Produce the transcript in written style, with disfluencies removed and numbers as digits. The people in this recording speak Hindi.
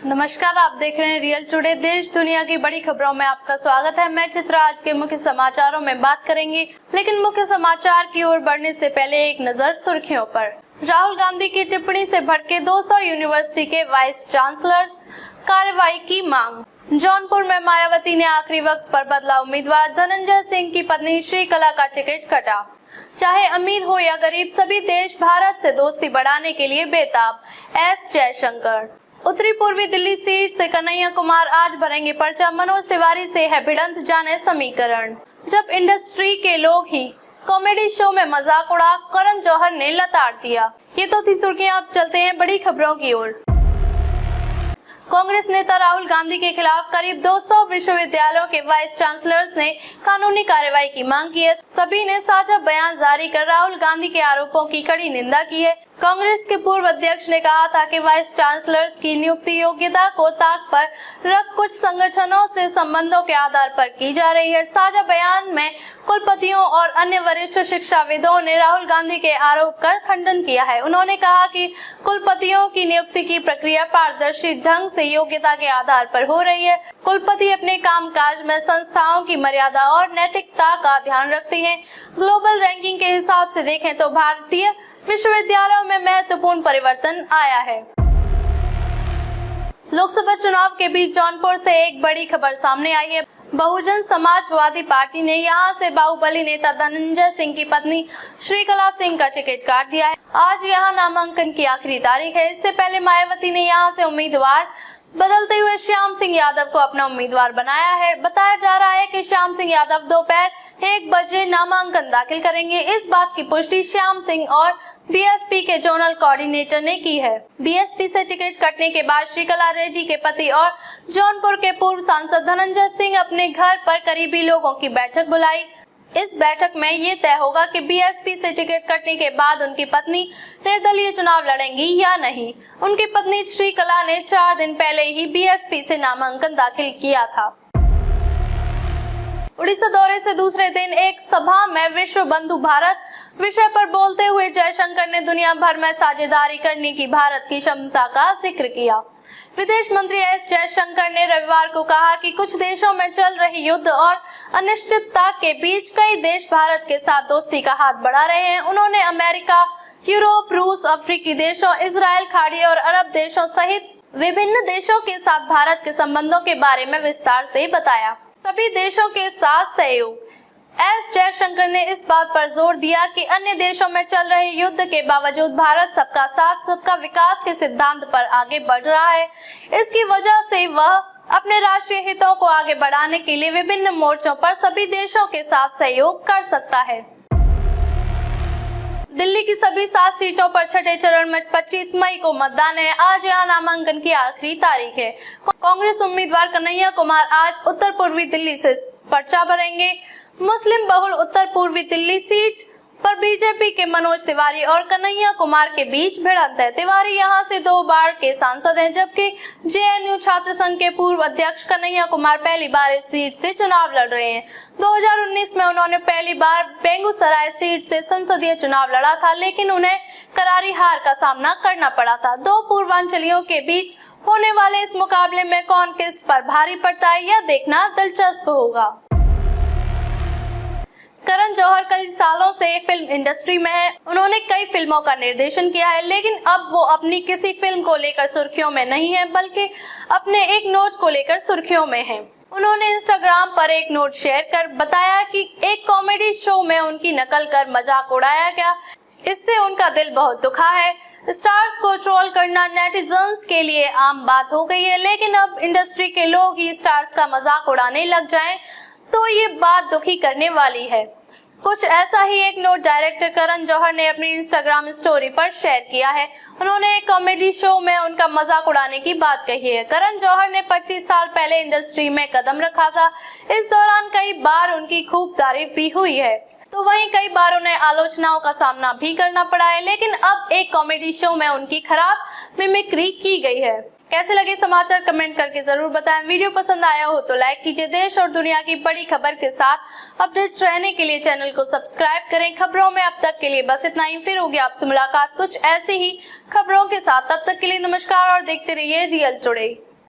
नमस्कार, आप देख रहे हैं रियल टुडे। देश दुनिया की बड़ी खबरों में आपका स्वागत है। मैं चित्रा। आज के मुख्य समाचारों में बात करेंगे, लेकिन मुख्य समाचार की ओर बढ़ने से पहले एक नजर सुर्खियों पर। राहुल गांधी की टिप्पणी से भड़के 200 यूनिवर्सिटी के वाइस चांसलर्स, कार्रवाई की मांग। जौनपुर में मायावती ने आखिरी वक्त पर बदला उम्मीदवार। धनंजय सिंह की पत्नी श्रीकला का टिकट कटा। चाहे अमीर हो या गरीब, सभी देश भारत से दोस्ती बढ़ाने के लिए बेताब। एस जयशंकर। उत्तरी पूर्वी दिल्ली सीट से कन्हैया कुमार आज भरेंगे पर्चा। मनोज तिवारी से है भिड़ंत, जाने समीकरण। जब इंडस्ट्री के लोग ही कॉमेडी शो में मजाक उड़ा, करण जौहर ने लताड़ दिया। ये तो थी सुर्खियां। अब चलते हैं बड़ी खबरों की ओर। कांग्रेस नेता राहुल गांधी के खिलाफ करीब 200 विश्वविद्यालयों के वाइस चांसलर्स ने कानूनी कार्रवाई की मांग की है। सभी ने साझा बयान जारी कर राहुल गांधी के आरोपों की कड़ी निंदा की है। कांग्रेस के पूर्व अध्यक्ष ने कहा था कि वाइस चांसलर्स की नियुक्ति योग्यता को ताक पर रख कुछ संगठनों से संबंधों के आधार पर की जा रही है। साझा बयान में कुलपतियों और अन्य वरिष्ठ शिक्षाविदों ने राहुल गांधी के आरोप का खंडन किया है। उन्होंने कहा कि कुलपतियों की नियुक्ति की प्रक्रिया पारदर्शी ढंग से योग्यता के आधार पर हो रही है। कुलपति अपने कामकाज में संस्थाओं की मर्यादा और नैतिकता का ध्यान रखते हैं। ग्लोबल रैंकिंग के हिसाब से देखें तो भारतीय विश्वविद्यालयों में महत्वपूर्ण परिवर्तन आया है। लोकसभा चुनाव के बीच जौनपुर से एक बड़ी खबर सामने आई है। बहुजन समाजवादी पार्टी ने यहां से बाहुबली नेता धनंजय सिंह की पत्नी श्रीकला सिंह का टिकट काट दिया है। आज यहां नामांकन की आखिरी तारीख है। इससे पहले मायावती ने यहां से उम्मीदवार बदलते हुए श्याम सिंह यादव को अपना उम्मीदवार बनाया है। बताया जा रहा है कि श्याम सिंह यादव दोपहर 1 बजे नामांकन दाखिल करेंगे। इस बात की पुष्टि श्याम सिंह और बीएसपी के जोनल कोऑर्डिनेटर ने की है। बीएसपी से टिकट कटने के बाद श्रीकला रेड्डी के पति और जौनपुर के पूर्व सांसद धनंजय सिंह अपने घर पर करीबी लोगों की बैठक बुलाई। इस बैठक में ये तय होगा कि बीएसपी से टिकट कटने के बाद उनकी पत्नी निर्दलीय चुनाव लड़ेंगी या नहीं। उनकी पत्नी श्रीकला ने 4 दिन पहले ही बीएसपी से नामांकन दाखिल किया था। उड़ीसा दौरे से दूसरे दिन एक सभा में विश्व बंधु भारत विषय पर बोलते हुए जयशंकर ने दुनिया भर में साझेदारी करने की भारत की क्षमता का जिक्र किया। विदेश मंत्री एस जयशंकर ने रविवार को कहा कि कुछ देशों में चल रही युद्ध और अनिश्चितता के बीच कई देश भारत के साथ दोस्ती का हाथ बढ़ा रहे हैं। उन्होंने अमेरिका, यूरोप, रूस, अफ्रीकी देशों, इजराइल, खाड़ी और अरब देशों सहित विभिन्न देशों के साथ भारत के संबंधों के बारे में विस्तार से बताया। सभी देशों के साथ सहयोग। एस जयशंकर ने इस बात पर जोर दिया कि अन्य देशों में चल रहे युद्ध के बावजूद भारत सबका साथ सबका विकास के सिद्धांत पर आगे बढ़ रहा है। इसकी वजह से वह अपने राष्ट्रीय हितों को आगे बढ़ाने के लिए विभिन्न मोर्चों पर सभी देशों के साथ सहयोग कर सकता है। दिल्ली की सभी 7 सीटों पर छठे चरण में 25 मई को मतदान है। आज यहाँ नामांकन की आखिरी तारीख है। कांग्रेस उम्मीदवार कन्हैया कुमार आज उत्तर पूर्वी दिल्ली से पर्चा भरेंगे। मुस्लिम बहुल उत्तर पूर्वी दिल्ली सीट पर बीजेपी के मनोज तिवारी और कन्हैया कुमार के बीच भिड़ंत है। तिवारी यहां से 2 बार के सांसद हैं, जबकि जेएनयू छात्र संघ के पूर्व अध्यक्ष कन्हैया कुमार पहली बार इस सीट से चुनाव लड़ रहे हैं। 2019 में उन्होंने पहली बार बेगूसराय सीट से संसदीय चुनाव लड़ा था, लेकिन उन्हें करारी हार का सामना करना पड़ा था। 2 पूर्वांचलियों के बीच होने वाले इस मुकाबले में कौन किस पर भारी पड़ता है, यह देखना दिलचस्प होगा। करण जौहर कई सालों से फिल्म इंडस्ट्री में है। उन्होंने कई फिल्मों का निर्देशन किया है, लेकिन अब वो अपनी किसी फिल्म को लेकर सुर्खियों में नहीं है, बल्कि अपने एक नोट को लेकर सुर्खियों में है। उन्होंने इंस्टाग्राम पर एक नोट शेयर कर बताया कि एक कॉमेडी शो में उनकी नकल कर मजाक उड़ाया गया। इससे उनका दिल बहुत दुखा है। स्टार्स को ट्रोल करना नेटिजन्स के लिए आम बात हो गई है, लेकिन अब इंडस्ट्री के लोग ही स्टार्स का मजाक उड़ाने लग जाएं तो ये बात दुखी करने वाली है। कुछ ऐसा ही एक नोट डायरेक्टर करण जौहर ने अपनी इंस्टाग्राम स्टोरी पर शेयर किया है। उन्होंने एक कॉमेडी शो में उनका मजाक उड़ाने की बात कही है। करण जौहर ने 25 साल पहले इंडस्ट्री में कदम रखा था। इस दौरान कई बार उनकी खूब तारीफ भी हुई है, तो वहीं कई बार उन्हें आलोचनाओं का सामना भी करना पड़ा है, लेकिन अब एक कॉमेडी शो में उनकी खराब मिमिक्री की गई है। कैसे लगे समाचार कमेंट करके जरूर बताएं। वीडियो पसंद आया हो तो लाइक कीजिए। देश और दुनिया की बड़ी खबर के साथ अपडेट्स रहने के लिए चैनल को सब्सक्राइब करें। खबरों में अब तक के लिए बस इतना ही। फिर होगी आपसे मुलाकात कुछ ऐसी ही खबरों के साथ। तब तक के लिए नमस्कार और देखते रहिए रियल टुडे।